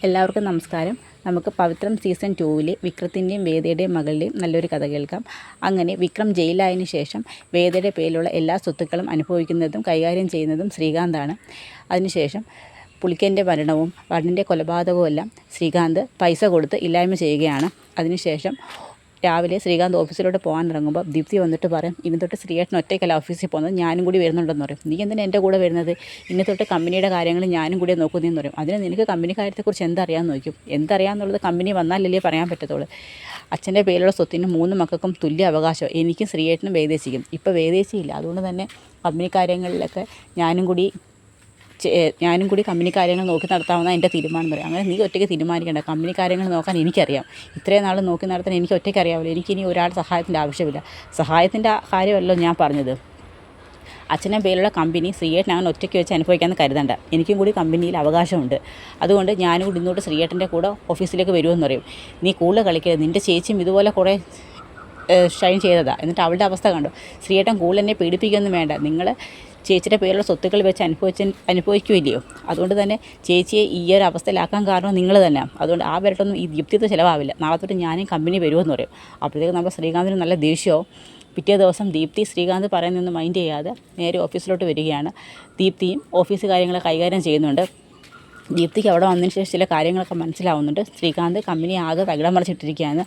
എല്ലാവർക്കും നമസ്കാരം. നമുക്ക് പവിത്രം സീസൺ 2 വിക്രത്തിൻ്റെയും വേദയുടെയും മകളുടെയും നല്ലൊരു കഥ കേൾക്കാം. അങ്ങനെ വിക്രം ജയിലായതിനു ശേഷം വേദയുടെ പേരിലുള്ള എല്ലാ സ്വത്തുക്കളും അനുഭവിക്കുന്നതും കൈകാര്യം ചെയ്യുന്നതും ശ്രീകാന്താണ്. അതിനുശേഷം പുളിക്കൻ്റെ മരണവും വരണിൻ്റെ കൊലപാതകവും എല്ലാം ശ്രീകാന്ത് പൈസ കൊടുത്ത് ഇല്ലായ്മ ചെയ്യുകയാണ്. അതിനുശേഷം രാവിലെ ശ്രീകാന്ത് ഓഫീസിലോട്ട് പോകാൻ ഇറങ്ങുമ്പോൾ ദീപ്തി വന്നിട്ട് പറയും, ഇനി തൊട്ട് ശ്രീയേട്ടൻ ഒറ്റയ്ക്കല്ല ഓഫീസിൽ പോകുന്നത്, ഞാനും കൂടി വരുന്നുണ്ടെന്ന് പറയും. നീ എന്തിനാ എൻ്റെ കൂടെ വരുന്നത്? ഇനി തൊട്ട് കമ്പനിയുടെ കാര്യങ്ങൾ ഞാനും കൂടി നോക്കുന്നതെന്ന് പറയും. അതിന് നിനക്ക് കമ്പനി കാര്യത്തെക്കുറിച്ച് എന്തറിയാമെന്ന് നോക്കും. എന്തറിയാമെന്നുള്ളത് കമ്പനി വന്നാലല്ലേ പറയാൻ പറ്റത്തുള്ളൂ. അച്ഛൻ്റെ പേരിലുള്ള സ്വത്തിന് 3 മക്കൾക്കും തുല്യ അവകാശം, എനിക്കും ശ്രീയേട്ടനും വേദേശിക്കും. ഇപ്പോൾ വേദേശിയില്ല, അതുകൊണ്ട് തന്നെ കമ്പനി കാര്യങ്ങളിലൊക്കെ ഞാനും കൂടി കമ്പനി കാര്യങ്ങൾ നോക്കി നടത്താമെന്ന എൻ്റെ തീരുമാനം പറയും. അങ്ങനെ നീ ഒറ്റയ്ക്ക് തീരുമാനിക്കേണ്ട, കമ്പനി കാര്യങ്ങൾ നോക്കാൻ എനിക്കറിയാം. ഇത്രയും നാൾ നോക്കി നടത്താൻ എനിക്ക് ഒറ്റയ്ക്ക് അറിയാമല്ലോ. എനിക്കിനി ഒരാളുടെ സഹായത്തിൻ്റെ ആവശ്യമില്ല. സഹായത്തിൻ്റെ കാര്യമല്ലോ ഞാൻ പറഞ്ഞത്. അച്ഛൻ്റെ പേരുള്ള കമ്പനി ശ്രീയേട്ടൻ അങ്ങനെ ഒറ്റയ്ക്ക് വെച്ച് അനുഭവിക്കാമെന്ന് കരുതണ്ട. എനിക്കും കൂടി കമ്പനിയിൽ അവകാശമുണ്ട്. അതുകൊണ്ട് ഞാനും കൂടി ഇന്നോട്ട് ശ്രീയേട്ടൻ്റെ കൂടെ ഓഫീസിലേക്ക് വരുമെന്ന് പറയും. നീ കൂടുതൽ കളിക്കരുത്. നിൻ്റെ ചേച്ചിയും ഇതുപോലെ കുറേ ഷൈൻ ചെയ്തതാണ്. എന്നിട്ട് അവളുടെ അവസ്ഥ കണ്ടു. ശ്രീയേട്ടൻ കൂടുതൽ എന്നെ പീഡിപ്പിക്കുകയൊന്നും വേണ്ട. നിങ്ങൾ ചേച്ചിയുടെ പേരുള്ള സ്വത്തുക്കൾ വെച്ച് അനുഭവിക്കുകയില്ലയോ? അതുകൊണ്ട് തന്നെ ചേച്ചിയെ ഈ ഒരു അവസ്ഥയിലാക്കാൻ കാരണം നിങ്ങൾ തന്നെ. അതുകൊണ്ട് ആ വരട്ടൊന്നും ഈ ദീപ്തിയുടെ ചിലവാവില്ല. നാളെ തൊട്ട് ഞാനും കമ്പനി വരുമെന്ന് പറയും. അപ്പോഴത്തേക്ക് നമ്മുടെ ശ്രീകാന്തിന് നല്ല ദേഷ്യവും. പിറ്റേ ദിവസം ദീപ്തി ശ്രീകാന്ത് പറയുന്നതൊന്നും മൈൻഡ് ചെയ്യാതെ നേരെ ഓഫീസിലോട്ട് വരികയാണ്. ദീപ്തിയും ഓഫീസ് കാര്യങ്ങൾ കൈകാര്യം ചെയ്യുന്നുണ്ട്. ദീപ്തിക്ക് അവിടെ വന്നതിന് ശേഷം ചില കാര്യങ്ങളൊക്കെ മനസ്സിലാവുന്നുണ്ട്. ശ്രീകാന്ത് കമ്പനി ആകെ തകിടം മറിച്ചിട്ടിരിക്കുകയാണ്.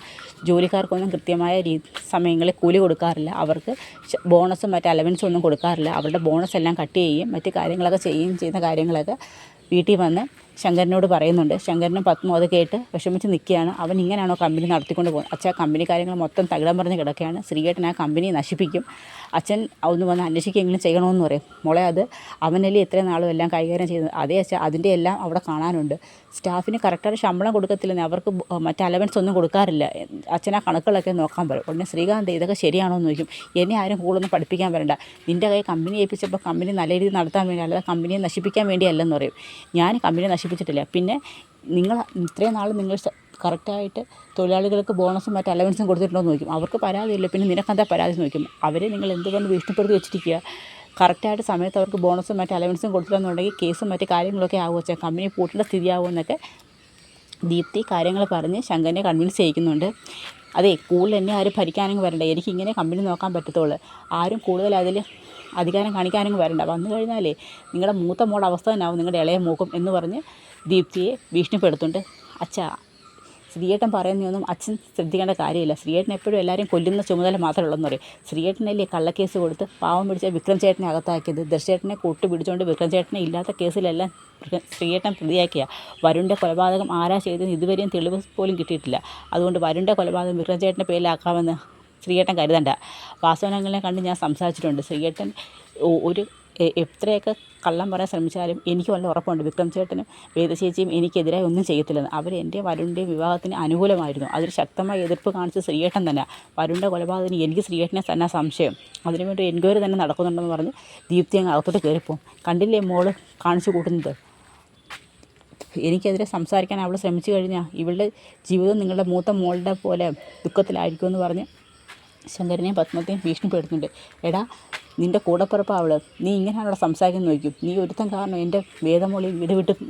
ജോലിക്കാർക്കൊന്നും കൃത്യമായ സമയങ്ങളിൽ കൂലി കൊടുക്കാറില്ല. അവർക്ക് ബോണസും മറ്റ് അലവൻസും ഒന്നും കൊടുക്കാറില്ല. അവരുടെ ബോണസ് എല്ലാം കട്ട് ചെയ്യുകയും മറ്റ് കാര്യങ്ങളൊക്കെ ചെയ്യുന്ന കാര്യങ്ങളൊക്കെ വീട്ടിൽ വന്ന് ശങ്കരനോട് പറയുന്നുണ്ട്. ശങ്കരനും പത്മവും അത് കേട്ട് വിഷമിച്ച് നിൽക്കുകയാണ്. അവൻ ഇങ്ങനെയാണോ കമ്പനി നടത്തിക്കൊണ്ട് പോകുന്നത്? അച്ഛൻ കമ്പനി കാര്യങ്ങൾ മൊത്തം തകിടം പറഞ്ഞ് കിടക്കുകയാണ്. ശ്രീയേട്ടൻ ആ കമ്പനി നശിപ്പിക്കും. അച്ഛൻ ഒന്ന് വന്ന് അന്വേഷിക്കുകയെങ്കിലും ചെയ്യണമെന്ന് പറയും. മോളെ, അത് അവനല്ലേ ഇത്രയും നാളും എല്ലാം കൈകാര്യം ചെയ്യുന്നത്. അതേ അച്ഛൻ, അതിൻ്റെ എല്ലാം അവിടെ കാണാനുണ്ട്. സ്റ്റാഫിന് കറക്റ്റായിട്ട് ശമ്പളം കൊടുക്കത്തില്ലെന്ന്, അവർക്ക് മറ്റ് അലവൻസ് ഒന്നും കൊടുക്കാറില്ല. അച്ഛൻ ആ കണക്കുകളൊക്കെ നോക്കാൻ പറയും. ഉടനെ ശ്രീകാന്ത് ഇതൊക്കെ ശരിയാണോ എന്ന് ചോദിക്കും. എന്നെ ആരും കൂടുതലൊന്നും പഠിപ്പിക്കാൻ വരണ്ട. നിൻ്റെ കൈ കമ്പനി ഏൽപ്പിച്ചപ്പോൾ കമ്പനി നല്ല രീതിയിൽ നടത്താൻ വേണ്ടി, അല്ലാതെ കമ്പനിയെ നശിപ്പിക്കാൻ വേണ്ടിയല്ലെന്ന് പറയും. ഞാൻ കമ്പനി നശിപ്പിച്ചിട്ടില്ല. പിന്നെ നിങ്ങൾ ഇത്രയും നാൾ നിങ്ങൾ കറക്റ്റായിട്ട് തൊഴിലാളികൾക്ക് ബോണസും മറ്റ് അലവൻസും കൊടുത്തിട്ടുണ്ടോ എന്ന് ചോദിക്കും. അവർക്ക് പരാതിയില്ല. പിന്നെ നിനക്കെന്താ പരാതി എന്ന് ചോദിക്കും. അവരെ നിങ്ങൾ എന്തുകൊണ്ട് ഭീഷണിപ്പെടുത്തി വെച്ചിരിക്കുക? കറക്റ്റായിട്ട് സമയത്ത് അവർക്ക് ബോണസും മറ്റ് അലവൻസും കൊടുത്തില്ലെന്നുണ്ടെങ്കിൽ കേസും മറ്റ് കാര്യങ്ങളൊക്കെ ആകുമോ വെച്ചാൽ കമ്പനി പൂട്ടേണ്ട സ്ഥിതിയാകുമെന്നൊക്കെ ദീപ്തി കാര്യങ്ങൾ പറഞ്ഞ് ശങ്കരനെ കൺവിൻസ് ചെയ്യിക്കുന്നുണ്ട്. അതെ, കൂടുതൽ എന്നെ ആരും ഭരിക്കാനങ്ങ് വരണ്ട. എനിക്കിങ്ങനെ കമ്പനി നോക്കാൻ പറ്റത്തുള്ളൂ. ആരും കൂടുതൽ അതിൽ അധികാരം കാണിക്കാനങ്ങ് വരണ്ട. വന്നു കഴിഞ്ഞാലേ നിങ്ങളുടെ മൂത്ത മോളുടെ അവസ്ഥ തന്നെ ആവും നിങ്ങളുടെ ഇളയ മൂക്കും എന്ന് പറഞ്ഞ് ദീപ്തിയെ ഭീഷണിപ്പെടുത്തുന്നുണ്ട്. അച്ഛാ, ശ്രീയേട്ടൻ പറയുന്നതൊന്നും അച്ഛൻ ശ്രദ്ധിക്കേണ്ട കാര്യമില്ല. ശ്രീയേട്ടൻ എപ്പോഴും എല്ലാവരും കൊല്ലുന്ന ചുമതല മാത്രമേ ഉള്ളെന്ന് പറയും. ശ്രീയേട്ടനല്ലേ കള്ളക്കേസ് കൊടുത്ത് പാവം പിടിച്ച വിക്രം ചേട്ടനെ അകത്താക്കിയത്. ദർശേട്ടനെ കൂട്ട് പിടിച്ചുകൊണ്ട് വിക്രം ചേട്ടനെ ഇല്ലാത്ത കേസിലെല്ലാം ശ്രീയേട്ടൻ പ്രതിയാക്കിയ. വരുണിൻ്റെ കൊലപാതകം ആരാ ചെയ്തതെന്ന് ഇതുവരെയും തെളിവ് പോലും കിട്ടിയിട്ടില്ല. അതുകൊണ്ട് വരുണിൻ്റെ കൊലപാതകം വിക്രം ചേട്ടൻ്റെ പേരിലാക്കാമെന്ന് ശ്രീയേട്ടൻ കരുതണ്ട. വാസവനങ്ങളെ കണ്ട് ഞാൻ സംസാരിച്ചിട്ടുണ്ട്. ശ്രീയേട്ടൻ ഒരു എത്രയൊക്കെ കള്ളം പറയാൻ ശ്രമിച്ചാലും എനിക്ക് വളരെ ഉറപ്പുണ്ട് വിക്രം ചേട്ടനും വേദചേച്ചിയും എനിക്കെതിരായി ഒന്നും ചെയ്യത്തില്ലെന്ന്. അവർ എൻ്റെ വരുണിൻ്റെയും വിവാഹത്തിന് അനുകൂലമായിരുന്നു. അതിൽ ശക്തമായ എതിർപ്പ് കാണിച്ച ശ്രീയേട്ടൻ തന്നെ. വരുണിൻ്റെ കൊലപാതകത്തിന് എനിക്ക് ശ്രീയേട്ടനെ തന്നെ സംശയം. അതിനുവേണ്ടി എൻക്വയറി തന്നെ നടക്കുന്നുണ്ടെന്ന് പറഞ്ഞ് ദീപ്തി അങ്ങ് അകത്തോട്ട് കയറിപ്പോവും. കണ്ടില്ലേ മോള് കാണിച്ചു കൂട്ടുന്നത്? എനിക്കെതിരെ സംസാരിക്കാൻ അവൾ ശ്രമിച്ചു കഴിഞ്ഞാൽ ഇവളുടെ ജീവിതം നിങ്ങളുടെ മൂത്ത മോളുടെ പോലെ ദുഃഖത്തിലായിരിക്കുമെന്ന് പറഞ്ഞ് ശങ്കരനെയും പത്മത്തെയും ഭീഷണിപ്പെടുത്തുന്നുണ്ട്. എടാ, നിൻ്റെ കൂടപ്പിറപ്പ് അവൾ, നീ ഇങ്ങനെയാണല്ലോ സംസാരിക്കുന്നത് നോക്കും. നീ ഒരുത്തൻ കാരണം എൻ്റെ വേദമോളി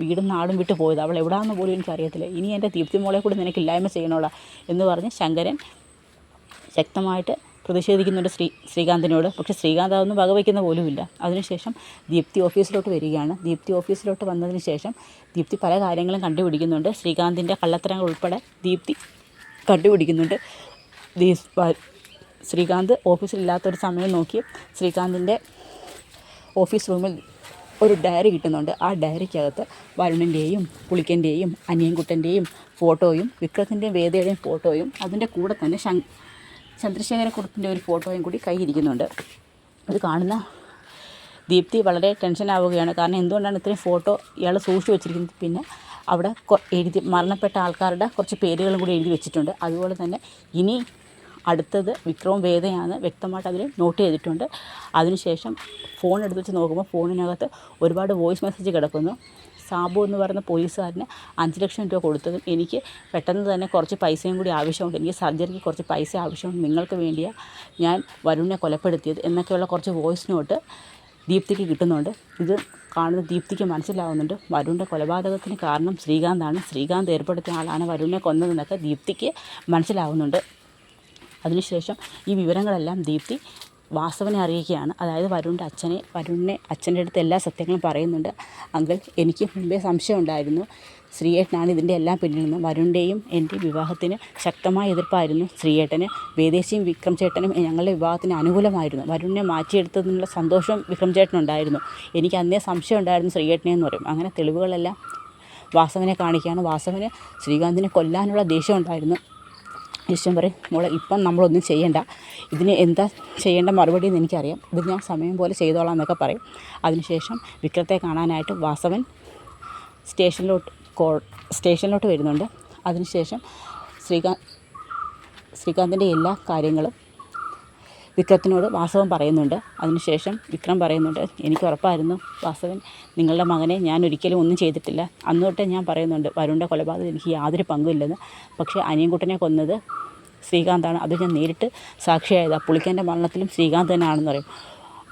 വീടും നാടും വിട്ട് പോയത്. അവൾ എവിടെയാണെന്ന് പോലും എനിക്കറിയത്തില്ല. ഇനി എൻ്റെ ദീപ്തി മോളെ കൂടി നിനക്ക് ഇല്ലായ്മ ചെയ്യണോളാ എന്ന് പറഞ്ഞ് ശങ്കരൻ ശക്തമായിട്ട് പ്രതിഷേധിക്കുന്നുണ്ട് ശ്രീകാന്തിനോട്. പക്ഷേ ശ്രീകാന്ത് അതൊന്നും വകവയ്ക്കുന്ന പോലുമില്ല. അതിനുശേഷം ദീപ്തി ഓഫീസിലോട്ട് വരികയാണ്. ദീപ്തി ഓഫീസിലോട്ട് വന്നതിന് ശേഷം ദീപ്തി പല കാര്യങ്ങളും കണ്ടുപിടിക്കുന്നുണ്ട്. ശ്രീകാന്തിൻ്റെ കള്ളത്തരങ്ങൾ ഉൾപ്പെടെ ദീപ്തി കണ്ടുപിടിക്കുന്നുണ്ട്. ശ്രീകാന്ത് ഓഫീസിലില്ലാത്തൊരു സമയം നോക്കി ശ്രീകാന്തിൻ്റെ ഓഫീസ് റൂമിൽ ഒരു ഡയറി കിട്ടുന്നുണ്ട്. ആ ഡയറിക്കകത്ത് വരുണിൻ്റെയും പുളിക്കൻ്റെയും അനിയൻകുട്ടൻ്റെയും ഫോട്ടോയും വിക്രത്തിൻ്റെയും വേദയുടെയും ഫോട്ടോയും അതിൻ്റെ കൂടെ തന്നെ ചന്ദ്രശേഖരക്കുറുപ്പിൻ്റെ ഒരു ഫോട്ടോയും കൂടി കയ്യിരിക്കുന്നുണ്ട്. ഇത് കാണുന്ന ദീപ്തി വളരെ ടെൻഷനാവുകയാണ്. കാരണം എന്തുകൊണ്ടാണ് ഇത്രയും ഫോട്ടോ ഇയാൾ സൂക്ഷിച്ചു വെച്ചിരിക്കുന്നത്? പിന്നെ അവിടെ മരണപ്പെട്ട ആൾക്കാരുടെ കുറച്ച് പേരുകളും കൂടി എഴുതി വെച്ചിട്ടുണ്ട്. അതുപോലെ തന്നെ ഇനി അടുത്തത് വിക്രവും വേദയാണ് വ്യക്തമായിട്ട് അതിൽ നോട്ട് ചെയ്തിട്ടുണ്ട്. അതിനുശേഷം ഫോൺ എടുത്ത് വെച്ച് നോക്കുമ്പോൾ ഫോണിനകത്ത് ഒരുപാട് വോയിസ് മെസ്സേജ് കിടക്കുന്നു. സാബു എന്ന് പറയുന്ന പോലീസുകാരന് 5 ലക്ഷം രൂപ കൊടുത്തതും എനിക്ക് പെട്ടെന്ന് തന്നെ കുറച്ച് പൈസയും കൂടി ആവശ്യമുണ്ട്, എനിക്ക് സർജറിക്ക് കുറച്ച് പൈസ ആവശ്യമുണ്ട്, നിങ്ങൾക്ക് വേണ്ടിയാണ് ഞാൻ വരുണിനെ കൊലപ്പെടുത്തിയത് എന്നൊക്കെയുള്ള കുറച്ച് വോയിസ് നോട്ട് ദീപ്തിക്ക് കിട്ടുന്നുണ്ട്. ഇത് കാണുന്ന ദീപ്തിക്ക് മനസ്സിലാവുന്നുണ്ട് വരുണിൻ്റെ കൊലപാതകത്തിന് കാരണം ശ്രീകാന്താണ്, ശ്രീകാന്ത് ഏർപ്പെടുത്തിയ ആളാണ് വരുണിനെ കൊന്നതെന്നൊക്കെ ദീപ്തിക്ക് മനസ്സിലാവുന്നുണ്ട്. അതിനുശേഷം ഈ വിവരങ്ങളെല്ലാം ദീപ്തി വാസവനെ അറിയിക്കുകയാണ്. അതായത് വരുണിനെ അച്ഛൻ്റെ അടുത്ത് എല്ലാ സത്യങ്ങളും പറയുന്നുണ്ട്. അങ്കിൾ, എനിക്ക് മുമ്പേ സംശയം ഉണ്ടായിരുന്നു, ശ്രീയേട്ടനാണ് ഇതിൻ്റെ എല്ലാം പിന്നിൽ നിന്ന്. വരുണിൻ്റെയും എൻ്റെ വിവാഹത്തിന് ശക്തമായ എതിർപ്പായിരുന്നു ശ്രീയേട്ടന്. വേദേശിയും വിക്രം ചേട്ടനും ഞങ്ങളുടെ വിവാഹത്തിന് അനുകൂലമായിരുന്നു. വരുണിനെ മാറ്റിയെടുത്തതിനുള്ള സന്തോഷം വിക്രം ചേട്ടനുണ്ടായിരുന്നു. എനിക്ക് അന്നേ സംശയം ഉണ്ടായിരുന്നു ശ്രീയേട്ടനെ എന്ന് പറയും. അങ്ങനെ തെളിവുകളെല്ലാം വാസവനെ കാണിക്കുകയാണ്. വാസവന് ശ്രീകാന്തിനെ കൊല്ലാനുള്ള ദേഷ്യം ഉണ്ടായിരുന്നു. ദേഷ്യം പറയും, മോളെ ഇപ്പം നമ്മളൊന്നും ചെയ്യണ്ട, ഇതിന് എന്താ ചെയ്യേണ്ട മറുപടി എന്ന് എനിക്കറിയാം, ഇത് ഞാൻ സമയം പോലെ ചെയ്തോളാം എന്നൊക്കെ പറയും. അതിനുശേഷം വിക്രത്തെ കാണാനായിട്ട് വാസവൻ സ്റ്റേഷനിലോട്ട് വരുന്നുണ്ട്. അതിനുശേഷം ശ്രീകാന്തിൻ്റെ എല്ലാ കാര്യങ്ങളും വിക്രത്തിനോട് വാസവൻ പറയുന്നുണ്ട്. അതിനുശേഷം വിക്രം പറയുന്നുണ്ട്, എനിക്ക് ഉറപ്പായിരുന്നു വാസവൻ, നിങ്ങളുടെ മകനെ ഞാൻ ഒരിക്കലും ഒന്നും ചെയ്തിട്ടില്ല. അന്ന് തൊട്ടേ ഞാൻ പറയുന്നുണ്ട് വരുണിൻ്റെ കൊലപാതകം എനിക്ക് യാതൊരു പങ്കുമില്ലെന്ന്. പക്ഷേ അനിയൻകുട്ടനെ കൊന്നത് ശ്രീകാന്താണ്, അത് ഞാൻ നേരിട്ട് സാക്ഷിയായതാണ്. പുള്ളിക്കാൻ്റെ മരണത്തിലും ശ്രീകാന്ത് തന്നെയാണെന്ന് പറയും.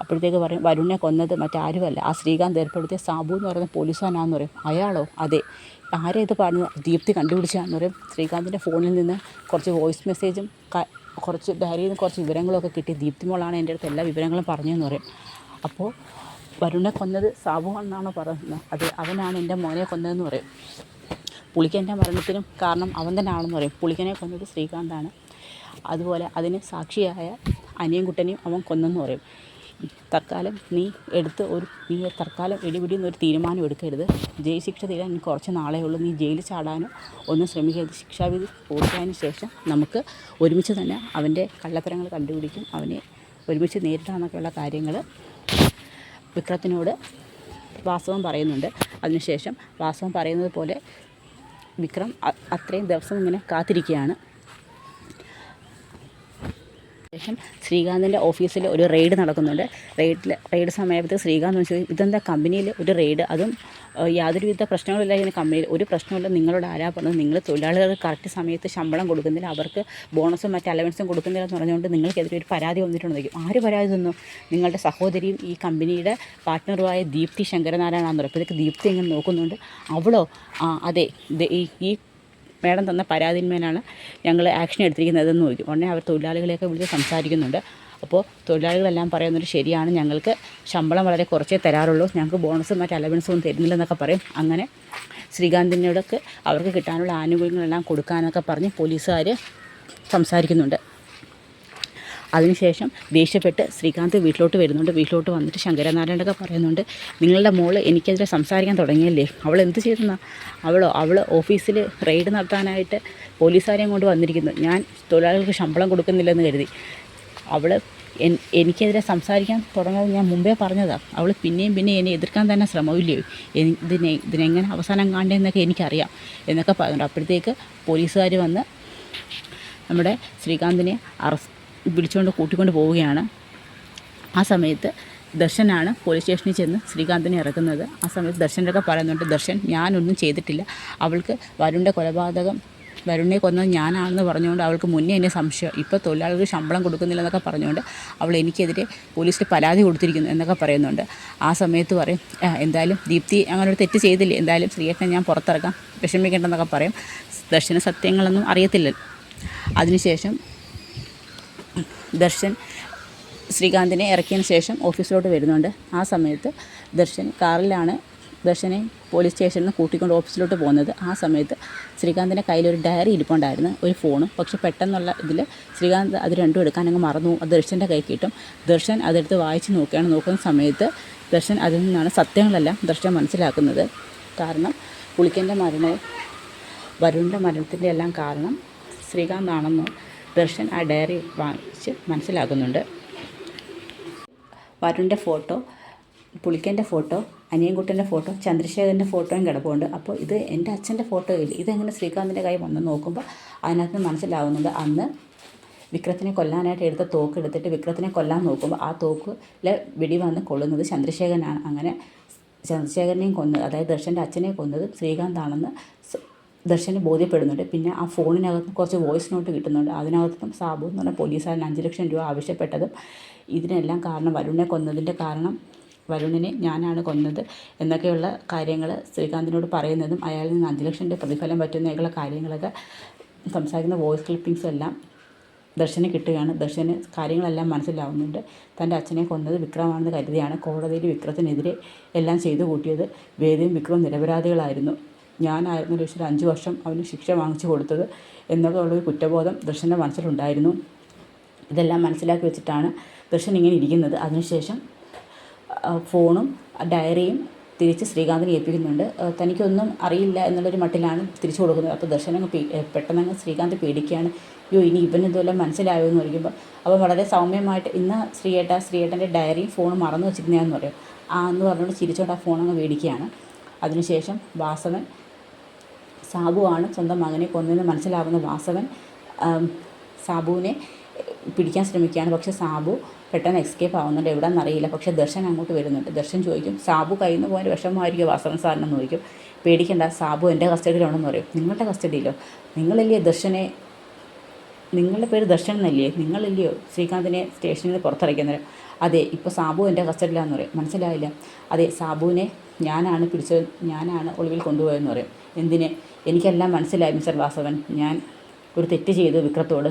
അപ്പോഴത്തേക്ക് പറയും, വരുണിനെ കൊന്നത് മറ്റാരുമല്ല, ആ ശ്രീകാന്ത് ഏർപ്പെടുത്തിയ സാബു എന്ന് പറയുന്ന പോലീസുകാരനാണെന്ന് പറയും. അയാളോ? അതെ. ആരെ ഇത് പറഞ്ഞത്? ദീപ്തി കണ്ടുപിടിച്ചാന്ന് പറയും. ശ്രീകാന്തിൻ്റെ ഫോണിൽ നിന്ന് കുറച്ച് വോയിസ് മെസ്സേജും കുറച്ച് ഡയറിയിൽ നിന്ന് കുറച്ച് വിവരങ്ങളൊക്കെ കിട്ടി. ദീപ്തി മോളാണ് എൻ്റെ അടുത്ത് എല്ലാ വിവരങ്ങളും പറഞ്ഞതെന്ന് പറയും. അപ്പോൾ വരുണിനെ കൊന്നത് സാബു എന്നാണോ പറയുന്നത്? അതെ, അവനാണ് എൻ്റെ മോനെ കൊന്നതെന്ന് പറയും. പുള്ളിക്കൻ്റെ മരണത്തിനും കാരണം അവൻ തന്നെ ആണെന്ന് പറയും. പുള്ളിക്കനെ കൊന്നത് ശ്രീകാന്താണ്. അതുപോലെ അതിന് സാക്ഷിയായ അനിയൻകുട്ടനെയും അവൻ കൊന്നെന്ന് പറയും. തൽക്കാലം നീ തൽക്കാലം ഇടിപിടിയെന്നൊരു തീരുമാനം എടുക്കരുത്. ജയിൽ ശിക്ഷ തീരാൻ കുറച്ച് നാളേ ഉള്ളൂ. നീ ജയിലിൽ ചാടാനോ ഒന്നും ശ്രമിക്കരുത്. ശിക്ഷാവിധി പൂർത്തിയായതിനു ശേഷം നമുക്ക് ഒരുമിച്ച് തന്നെ അവൻ്റെ കള്ളത്തരങ്ങൾ കണ്ടുപിടിക്കും, അവനെ ഒരുമിച്ച് നേരിടാമെന്നൊക്കെയുള്ള കാര്യങ്ങൾ വിക്രത്തിനോട് വാസവൻ പറയുന്നുണ്ട്. അതിനുശേഷം വാസവൻ പറയുന്നത് പോലെ വിക്രം അത്രയും ദിവസം ഇങ്ങനെ കാത്തിരിക്കുകയാണ്. ശേഷം ശ്രീകാന്തിൻ്റെ ഓഫീസിൽ ഒരു റെയ്ഡ് നടക്കുന്നുണ്ട്. റെയ്ഡ് സമയത്ത് ശ്രീകാന്ത് ചോദിച്ചു, ഇതെന്താ കമ്പനിയിൽ ഒരു റെയ്ഡ്? അതും യാതൊരുവിധ പ്രശ്നങ്ങളില്ല ഇതിന് കമ്പനിയിൽ. ഒരു പ്രശ്നമില്ല, നിങ്ങളോട് ആരാ പറഞ്ഞത്? നിങ്ങൾ തൊഴിലാളികൾക്ക് കറക്റ്റ് സമയത്ത് ശമ്പളം കൊടുക്കുന്നില്ല, അവർക്ക് ബോണസും മറ്റ് അലവൻസും കൊടുക്കുന്നില്ല എന്ന് പറഞ്ഞുകൊണ്ട് നിങ്ങൾക്കെതിരെ ഒരു പരാതി വന്നിട്ടുണ്ടെങ്കിൽ ആര് പരാതി തന്നു? നിങ്ങളുടെ സഹോദരിയും ഈ കമ്പനിയുടെ പാർട്ട്ണറുമായ ദീപ്തി ശങ്കരനാരായണാണെന്ന് പറയും. അപ്പോഴത്തേക്ക് ദീപ്തി ഇങ്ങനെ നോക്കുന്നുണ്ട്. അവളോ? അതെ, ഈ മേഡം തന്ന പരാതിന്മേലാണ് ഞങ്ങൾ ആക്ഷൻ എടുത്തിരിക്കുന്നതെന്ന് ചോദിക്കും. ഉടനെ അവർ തൊഴിലാളികളെയൊക്കെ വിളിച്ച് സംസാരിക്കുന്നുണ്ട്. അപ്പോൾ തൊഴിലാളികളെല്ലാം പറയുന്നുണ്ട്, ശരിയാണ്, ഞങ്ങൾക്ക് ശമ്പളം വളരെ കുറച്ചേ തരാറുള്ളൂ, ഞങ്ങൾക്ക് ബോണസും മറ്റ് അലവൻസും ഒന്നും തരുന്നില്ലെന്നൊക്കെ പറയും. അങ്ങനെ ശ്രീകാന്തിനോടൊക്കെ അവർക്ക് കിട്ടാനുള്ള ആനുകൂല്യങ്ങളെല്ലാം കൊടുക്കാനൊക്കെ പറഞ്ഞ് പോലീസുകാർ സംസാരിക്കുന്നുണ്ട്. അതിനുശേഷം ദേഷ്യപ്പെട്ട് ശ്രീകാന്ത് വീട്ടിലോട്ട് വരുന്നുണ്ട്. വീട്ടിലോട്ട് വന്നിട്ട് ശങ്കരനാരായണനൊക്കെ പറയുന്നുണ്ട്, നിങ്ങളുടെ മോള് എനിക്കെതിരെ സംസാരിക്കാൻ തുടങ്ങിയല്ലേ, അവൾ എന്ത് ചെയ്തെന്നാ? അവൾ ഓഫീസിൽ റെയ്ഡ് നടത്താനായിട്ട് പോലീസുകാരെയും കൊണ്ട് വന്നിരിക്കുന്നു. ഞാൻ തൊഴിലാളികൾക്ക് ശമ്പളം കൊടുക്കുന്നില്ലെന്ന് കരുതി അവൾ എനിക്കെതിരെ സംസാരിക്കാൻ തുടങ്ങുന്നത് ഞാൻ മുമ്പേ പറഞ്ഞതാണ്. അവൾ പിന്നെയും എന്നെ എതിർക്കാൻ തന്നെ ശ്രമമില്ലയോ? ഇതിനെങ്ങനെ അവസാനം കാണേണ്ടതെന്നൊക്കെ എനിക്കറിയാം എന്നൊക്കെ പറയുന്നുണ്ട്. അപ്പോഴത്തേക്ക് പോലീസുകാർ വന്ന് നമ്മുടെ ശ്രീകാന്തിനെ വിളിച്ചുകൊണ്ട് കൂട്ടിക്കൊണ്ട് പോവുകയാണ്. ആ സമയത്ത് ദർശനാണ് പോലീസ് സ്റ്റേഷനിൽ ചെന്ന് ശ്രീകാന്തിനെ ഇറക്കുന്നത്. ആ സമയത്ത് ദർശനൊക്കെ പറയുന്നുണ്ട്, ദർശൻ ഞാനൊന്നും ചെയ്തിട്ടില്ല, അവൾക്ക് വരുണിനെ കൊന്നത് ഞാനാണെന്ന് പറഞ്ഞുകൊണ്ട് അവൾക്ക് മുന്നേ എന്നെ സംശയം, ഇപ്പോൾ തൊഴിലാളികൾക്ക് ശമ്പളം കൊടുക്കുന്നില്ലെന്നൊക്കെ പറഞ്ഞുകൊണ്ട് അവൾ എനിക്കെതിരെ പോലീസിൽ പരാതി കൊടുത്തിരിക്കുന്നു എന്നൊക്കെ പറയുന്നുണ്ട്. ആ സമയത്ത് പറയും, എന്തായാലും ദീപ്തി അങ്ങനെ ഒരു തെറ്റ് ചെയ്തില്ലേ, എന്തായാലും ശ്രീയേട്ടനെ ഞാൻ പുറത്തിറക്കാം, വിഷമിക്കേണ്ടെന്നൊക്കെ പറയും. ദർശന സത്യങ്ങളൊന്നും അറിയത്തില്ല. അതിനുശേഷം ദർശൻ ശ്രീകാന്തിനെ ഇറക്കിയതിന് ശേഷം ഓഫീസിലോട്ട് വരുന്നുണ്ട്. ആ സമയത്ത് കാറിലാണ് ദർശനെ പോലീസ് സ്റ്റേഷനിൽ നിന്ന് കൂട്ടിക്കൊണ്ട് ഓഫീസിലോട്ട് പോകുന്നത്. ആ സമയത്ത് ശ്രീകാന്തിൻ്റെ കയ്യിലൊരു ഡയറി ഇരിപ്പുണ്ടായിരുന്നു, ഒരു ഫോണും. പക്ഷെ പെട്ടെന്നുള്ള ഇതിൽ ശ്രീകാന്ത് അത് രണ്ടും എടുക്കാനങ്ങ് മറന്നു. അത് ദർശൻ്റെ കൈ കിട്ടും. ദർശൻ അതെടുത്ത് വായിച്ച് നോക്കുന്ന സമയത്ത് ദർശൻ അതിൽ നിന്നാണ് സത്യങ്ങളെല്ലാം ദർശൻ മനസ്സിലാക്കുന്നത്. കാരണം പുളിക്കൻ്റെ മരണവും വരുണിൻ്റെ മരണത്തിൻ്റെ എല്ലാം കാരണം ശ്രീകാന്താണെന്ന് ദർശൻ ആ ഡയറി വായിച്ച് മനസ്സിലാക്കുന്നുണ്ട്. വരുണിൻ്റെ ഫോട്ടോ, പുളിക്കൻ്റെ ഫോട്ടോ, അനിയൻകുട്ടൻ്റെ ഫോട്ടോ, ചന്ദ്രശേഖരൻ്റെ ഫോട്ടോയും കിടപ്പുണ്ട്. അപ്പോൾ ഇത് എൻ്റെ അച്ഛൻ്റെ ഫോട്ടോ ഇല്ല, ഇതെങ്ങനെ ശ്രീകാന്തിൻ്റെ കൈ വന്ന് നോക്കുമ്പോൾ അതിനകത്ത് മനസ്സിലാവുന്നുണ്ട് അന്ന് വിക്രത്തിനെ കൊല്ലാനായിട്ട് എടുത്ത തോക്ക് എടുത്തിട്ട് വിക്രത്തിനെ കൊല്ലാൻ നോക്കുമ്പോൾ ആ തോക്കിലെ വെടി വന്ന് കൊള്ളുന്നത് ചന്ദ്രശേഖരനാണ്. അങ്ങനെ ചന്ദ്രശേഖരനെയും കൊന്നത്, അതായത് ദർശൻ്റെ അച്ഛനെ കൊന്നത് ശ്രീകാന്താണെന്ന് ദർശന് ബോധ്യപ്പെടുന്നുണ്ട്. പിന്നെ ആ ഫോണിനകത്ത് കുറച്ച് വോയിസ് നോട്ട് കിട്ടുന്നുണ്ട്. അതിനകത്തും സാബു എന്ന് പറഞ്ഞ പോലീസുകാരൻ 5 ലക്ഷം രൂപ ആവശ്യപ്പെട്ടതും ഇതിനെല്ലാം കാരണം വരുണിനെ കൊന്നതിൻ്റെ കാരണം വരുണിനെ ഞാനാണ് കൊന്നത് എന്നൊക്കെയുള്ള കാര്യങ്ങൾ ശ്രീകാന്തിനോട് പറയുന്നതും അയാളിൽ നിന്ന് 5 ലക്ഷം രൂപ പ്രതിഫലം പറ്റുന്നതൊക്കെയുള്ള കാര്യങ്ങളൊക്കെ സംസാരിക്കുന്ന വോയിസ് ക്ലിപ്പിങ്സും എല്ലാം ദർശന് കിട്ടുകയാണ്. ദർശന് കാര്യങ്ങളെല്ലാം മനസ്സിലാവുന്നുണ്ട്. തൻ്റെ അച്ഛനെ കൊന്നത് വിക്രമാണെന്ന് കരുതിയാണ് കോടതിയിൽ വിക്രത്തിനെതിരെ എല്ലാം ചെയ്തു കൂട്ടിയത്. വേദയും വിക്രവും നിരപരാധികളായിരുന്നു. ഞാനായിരുന്നു ഒരു 5 വർഷം അവന് ശിക്ഷ വാങ്ങിച്ചു കൊടുത്തത് എന്നൊക്കെ ഉള്ളൊരു കുറ്റബോധം ദർശൻ്റെ മനസ്സിലുണ്ടായിരുന്നു. ഇതെല്ലാം മനസ്സിലാക്കി വെച്ചിട്ടാണ് ദർശൻ ഇങ്ങനെ ഇരിക്കുന്നത്. അതിനുശേഷം ഫോണും ഡയറിയും തിരിച്ച് ശ്രീകാന്തിനെ ഏൽപ്പിക്കുന്നുണ്ട്. തനിക്കൊന്നും അറിയില്ല എന്നുള്ളൊരു മട്ടിലാണ് തിരിച്ചു കൊടുക്കുന്നത്. അപ്പോൾ ദർശനങ്ങ് പെട്ടെന്നങ്ങ് ശ്രീകാന്ത് പേടിക്കുകയാണ്. അയ്യോ, ഇനി ഇവനെന്തെല്ലാം മനസ്സിലായോ എന്ന് പറയുമ്പോൾ അപ്പോൾ വളരെ സൗമ്യമായിട്ട് ഇന്ന് ശ്രീയേട്ടൻ്റെ ഡയറിയും ഫോണും മറന്നു വെച്ചിരുന്നതെന്ന് പറയും. എന്ന് പറഞ്ഞുകൊണ്ട് ചിരിച്ചോണ്ട് ആ ഫോണങ്ങ് മേടിക്കുകയാണ്. അതിനുശേഷം വാസവൻ സാബുവാണ് സ്വന്തം മകനെ കൊന്നതെന്ന് മനസ്സിലാവുന്ന വാസവൻ സാബുവിനെ പിടിക്കാൻ ശ്രമിക്കുകയാണ്. പക്ഷേ സാബു പെട്ടെന്ന് എസ്കേപ്പ് ആവുന്നുണ്ട്. എവിടെയെന്നറിയില്ല. പക്ഷേ ദർശൻ അങ്ങോട്ട് വരുന്നുണ്ട്. ദർശൻ ചോദിക്കും, സാബു കയ്യിൽ നിന്ന് പോയ വിഷമമായിരിക്കും വാസവൻ സാറിനെന്ന് ചോദിക്കും. പേടിക്കണ്ട, സാബു എൻ്റെ കസ്റ്റഡിയിലാണെന്ന് പറയും. നിങ്ങളുടെ കസ്റ്റഡിയിലോ? നിങ്ങളല്ലേ ദർശനെ, നിങ്ങളുടെ പേര് ദർശൻ എന്നല്ലേ, നിങ്ങളല്ലയോ ശ്രീകാന്തിനെ സ്റ്റേഷനിൽ നിന്ന് പുറത്തിറക്കുന്നത്? അതെ, ഇപ്പോൾ സാബു എൻ്റെ കസ്റ്റഡിയിലാണെന്ന് പറയും. മനസ്സിലായില്ല? അതെ, സാബുവിനെ ഞാനാണ് പിടിച്ചത്, ഞാനാണ് ഒളിവിൽ കൊണ്ടുപോയതെന്ന് പറയും. എന്തിന്? എനിക്കെല്ലാം മനസ്സിലായി മിസ്റ്റർ വാസവൻ. ഞാൻ ഒരു തെറ്റ് ചെയ്തു വിക്രത്തോട്.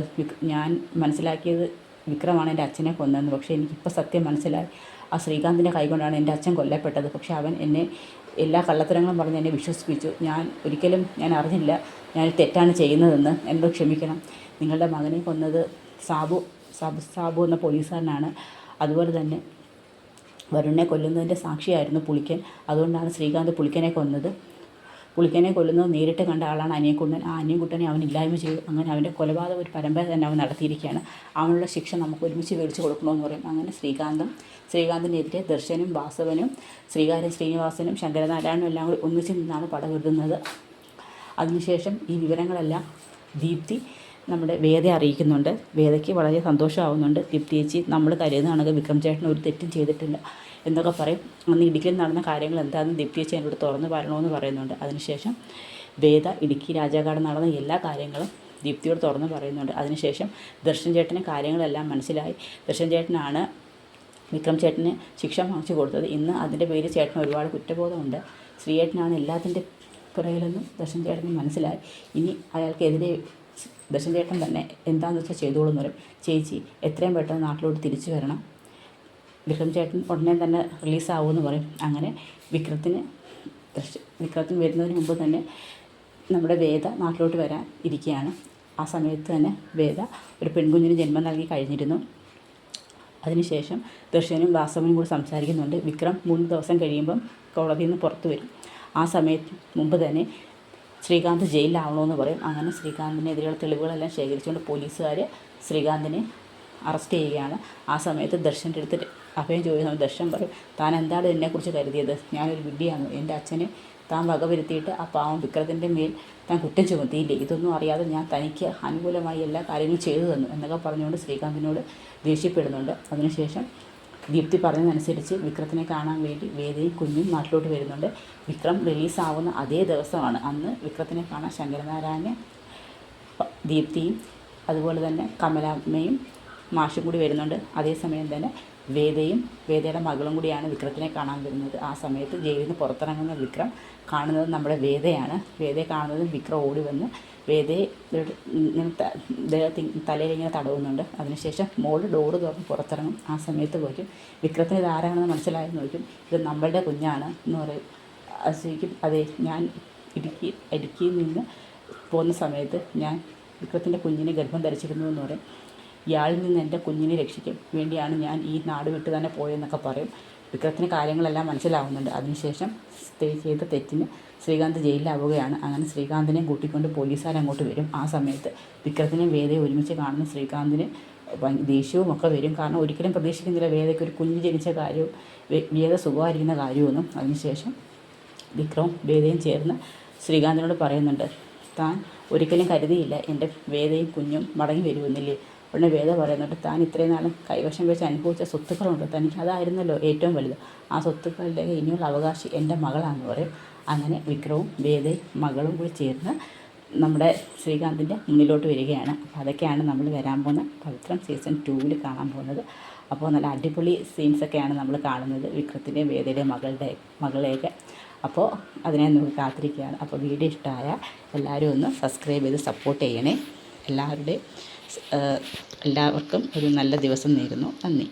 ഞാൻ മനസ്സിലാക്കിയത് വിക്രമാണ് എൻ്റെ അച്ഛനെ കൊന്നതെന്ന്. പക്ഷേ എനിക്കിപ്പോൾ സത്യം മനസ്സിലായി. ആ ശ്രീകാന്തിൻ്റെ കൈകൊണ്ടാണ് എൻ്റെ അച്ഛൻ കൊല്ലപ്പെട്ടത്. പക്ഷേ അവൻ എന്നെ എല്ലാ കള്ളത്തരങ്ങളും പറഞ്ഞ് എന്നെ വിശ്വസിപ്പിച്ചു. ഞാൻ അറിഞ്ഞില്ല ഞാൻ തെറ്റാണ് ചെയ്യുന്നതെന്ന്. എന്നോട് ക്ഷമിക്കണം. നിങ്ങളുടെ മകനെ കൊന്നത് സാബു എന്ന പോലീസുകാരനാണ്. അതുപോലെ തന്നെ വരുണിനെ കൊല്ലുന്നതിൻ്റെ സാക്ഷിയായിരുന്നു പുളിക്കൻ. അതുകൊണ്ടാണ് ശ്രീകാന്ത് പുളിക്കനെ കൊന്നത്. പുളിക്കനെ കൊല്ലുന്നത് നേരിട്ട് കണ്ട ആളാണ് അനിയൻകുട്ടൻ. ആ അനിയൻകുട്ടനെ അവൻ ഇല്ലായ്മ ചെയ്തു. അങ്ങനെ അവൻ്റെ കൊലപാതകം ഒരു പരമ്പര തന്നെ അവൻ നടത്തിയിരിക്കുകയാണ്. അവനുള്ള ശിക്ഷ നമുക്ക് ഒരുമിച്ച് മേടിച്ച് കൊടുക്കണമെന്ന് പറയും. അങ്ങനെ ശ്രീകാന്തിനെതിരെ ദർശനും വാസവനും ശ്രീനിവാസനും ശങ്കരനാരായണനും എല്ലാം കൂടി ഒന്നിച്ച് നിന്നാണ് പടവെട്ടുന്നത്. അതിനുശേഷം ഈ വിവരങ്ങളെല്ലാം ദീപ്തി നമ്മുടെ വേദയെ അറിയിക്കുന്നുണ്ട്. വേദയ്ക്ക് വളരെ സന്തോഷമാവുന്നുണ്ട്. ദീപ്തി ചേച്ചി, നമ്മൾ കരുതുന്നതാണെങ്കിൽ വിക്രം ചേട്ടൻ ഒരു തെറ്റും ചെയ്തിട്ടില്ല എന്നൊക്കെ പറയും. അന്ന് ഇടുക്കിയിൽ നടന്ന കാര്യങ്ങൾ എന്താണെന്ന് ദീപ്തി ചേച്ചി എന്നോട് തുറന്ന് പറയണമെന്ന് പറയുന്നുണ്ട്. അതിനുശേഷം വേദ ഇടുക്കി രാജാക്കാട് നടന്ന എല്ലാ കാര്യങ്ങളും ദീപ്തിയോട് തുറന്ന് പറയുന്നുണ്ട്. അതിനുശേഷം ദർശൻ ചേട്ടന് കാര്യങ്ങളെല്ലാം മനസ്സിലായി. ദർശൻ ചേട്ടനാണ് വിക്രം ചേട്ടന് ശിക്ഷ വാങ്ങിച്ചു കൊടുത്തത്. ഇന്ന് അതിൻ്റെ പേരിൽ ചേട്ടന് ഒരുപാട് കുറ്റബോധമുണ്ട്. ശ്രീയേട്ടനാണ് എല്ലാത്തിൻ്റെ പുറകിലെന്നും ദർശൻ ചേട്ടന് മനസ്സിലായി. ഇനി അയാൾക്കെതിരെ ദർശൻ ചേട്ടൻ തന്നെ എന്താണെന്ന് വെച്ചാൽ ചെയ്തോളൂ എന്ന് പറയും. ചേച്ചി എത്രയും പെട്ടെന്ന് നാട്ടിലോട്ട് തിരിച്ചു വരണം. വിക്രം ചേട്ടൻ ഉടനെ തന്നെ റിലീസാവുമെന്ന് പറയും. അങ്ങനെ വിക്രത്തിന് വരുന്നതിന് മുമ്പ് തന്നെ നമ്മുടെ വേദ നാട്ടിലോട്ട് വരാൻ ഇരിക്കുകയാണ്. ആ സമയത്ത് തന്നെ വേദ ഒരു പെൺകുഞ്ഞിന് ജന്മം നൽകി കഴിഞ്ഞിരുന്നു. അതിനുശേഷം ദർശനും വാസവനും കൂടി സംസാരിക്കുന്നുണ്ട്. വിക്രം 3 ദിവസം കഴിയുമ്പം കോടതിയിൽ നിന്ന് പുറത്തു വരും. ആ സമയത്ത് മുമ്പ് തന്നെ ശ്രീകാന്ത് ജയിലിലാവണമെന്ന് പറയും. അങ്ങനെ ശ്രീകാന്തിനെതിരെയുള്ള തെളിവുകളെല്ലാം ശേഖരിച്ചുകൊണ്ട് പോലീസുകാർ ശ്രീകാന്തിനെ അറസ്റ്റ് ചെയ്യുകയാണ്. ആ സമയത്ത് ദർശൻ്റെ അടുത്ത് അഭയം ചോദിക്കുന്നത് ദർശൻ പറയും, താൻ എന്താണ് എന്നെക്കുറിച്ച് കരുതിയത്? ഞാനൊരു വിഡ്ഢിയാണ്. എൻ്റെ അച്ഛനെ താൻ വകവരുത്തിയിട്ട് ആ പാവം വിക്രത്തിൻ്റെ മേൽ താൻ കുറ്റം ചുമത്തിയില്ലേ? ഇതൊന്നും അറിയാതെ ഞാൻ തനിക്ക് അനുകൂലമായി എല്ലാ കാര്യങ്ങളും ചെയ്തു തന്നു എന്നൊക്കെ പറഞ്ഞുകൊണ്ട് ശ്രീകാന്തിനോട് ദേഷ്യപ്പെടുന്നുണ്ട്. അതിനുശേഷം ദീപ്തി പറഞ്ഞതനുസരിച്ച് വിക്രത്തിനെ കാണാൻ വേണ്ടി വേദയും കുഞ്ഞും നാട്ടിലോട്ട് വരുന്നുണ്ട്. വിക്രം റിലീസാവുന്ന അതേ ദിവസമാണ്. അന്ന് വിക്രത്തിനെ കാണാൻ ശങ്കരനാരായണൻ, ദീപ്തിയും അതുപോലെ തന്നെ കമലാമ്മയും മാഷും കൂടി വരുന്നുണ്ട്. അതേസമയം തന്നെ വേദയുടെ മകളും കൂടിയാണ് വിക്രത്തിനെ കാണാൻ വരുന്നത്. ആ സമയത്ത് ജയിലിൽ നിന്ന് പുറത്തിറങ്ങുന്ന വിക്രം കാണുന്നത് നമ്മുടെ വേദയാണ്. വേദയെ കാണുന്നതും വിക്രം ഓടി വന്ന് വേദയെ തലയിലിങ്ങനെ തടവുന്നുണ്ട്. അതിനുശേഷം മോള് ഡോറ് തുറന്ന് പുറത്തിറങ്ങും. ആ സമയത്ത് പോലും വിക്രത്തിന് ഇത് ആരാണെന്ന് മനസ്സിലായെന്ന് ചോദിക്കും. ഇത് നമ്മളുടെ കുഞ്ഞാണ് എന്ന് പറയും. ശരിക്കും അതെ, ഞാൻ ഇടുക്കിയിൽ നിന്ന് പോകുന്ന സമയത്ത് ഞാൻ വിക്രത്തിൻ്റെ കുഞ്ഞിനെ ഗർഭം ധരിച്ചിരുന്നു എന്ന് പറയും. ഇയാളിൽ നിന്ന് എൻ്റെ കുഞ്ഞിനെ രക്ഷിക്കാൻ വേണ്ടിയാണ് ഞാൻ ഈ നാട് വിട്ട് തന്നെ പോയെന്നൊക്കെ പറയും. വിക്രത്തിന് കാര്യങ്ങളെല്ലാം മനസ്സിലാവുന്നുണ്ട്. അതിനുശേഷം ചെയ്ത തെറ്റിന് ശ്രീകാന്ത് ജയിലിലാവുകയാണ്. അങ്ങനെ ശ്രീകാന്തിനെ കൂട്ടിക്കൊണ്ട് പോലീസുകാർ അങ്ങോട്ട് വരും. ആ സമയത്ത് വിക്രത്തിനെയും വേദയെ ഒരുമിച്ച് കാണുന്ന ശ്രീകാന്തിന് ദേഷ്യവും ഒക്കെ വരും. കാരണം ഒരിക്കലും പ്രതീക്ഷിക്കുന്നില്ല വേദയ്ക്ക് ഒരു കുഞ്ഞ് ജനിച്ച കാര്യവും വേദ സുഖമായിരിക്കുന്ന കാര്യമൊന്നും. അതിനുശേഷം വിക്രവും വേദയും ചേർന്ന് ശ്രീകാന്തിനോട് പറയുന്നുണ്ട്, താൻ ഒരിക്കലും കരുതിയില്ല എൻ്റെ വേദയും കുഞ്ഞും മടങ്ങി വരുമെന്നില്ലേ? ഉടനെ വേദ പറയുന്നുണ്ട്, താൻ ഇത്രയും നാളും കൈവശം വെച്ച് അനുഭവിച്ച സ്വത്തുക്കളുണ്ട്, തനിക്ക് അതായിരുന്നല്ലോ ഏറ്റവും വലുത്. ആ സ്വത്തുക്കളുടെ ഇനിയുള്ള അവകാശി എൻ്റെ മകളാണെന്ന് പറയും. അങ്ങനെ വിക്രവും വേദയും മകളും കൂടി ചേർന്ന് നമ്മുടെ ശ്രീകാന്തിൻ്റെ മുന്നിലോട്ട് വരികയാണ്. അപ്പോൾ അതൊക്കെയാണ് നമ്മൾ വരാൻ പോകുന്ന പവിത്രം സീസൺ 2 കാണാൻ പോകുന്നത്. അപ്പോൾ നല്ല അടിപൊളി സീൻസൊക്കെയാണ് നമ്മൾ കാണുന്നത്, വിക്രത്തിൻ്റെയും വേദയുടെയും മകളെയൊക്കെ. അപ്പോൾ അതിനെ നമുക്ക് കാത്തിരിക്കുകയാണ്. അപ്പോൾ വീഡിയോ ഇഷ്ടമായ എല്ലാവരും ഒന്ന് സബ്സ്ക്രൈബ് ചെയ്ത് സപ്പോർട്ട് ചെയ്യണേ. എല്ലാവർക്കും ഒരു നല്ല ദിവസം നേരുന്നു. നന്ദി.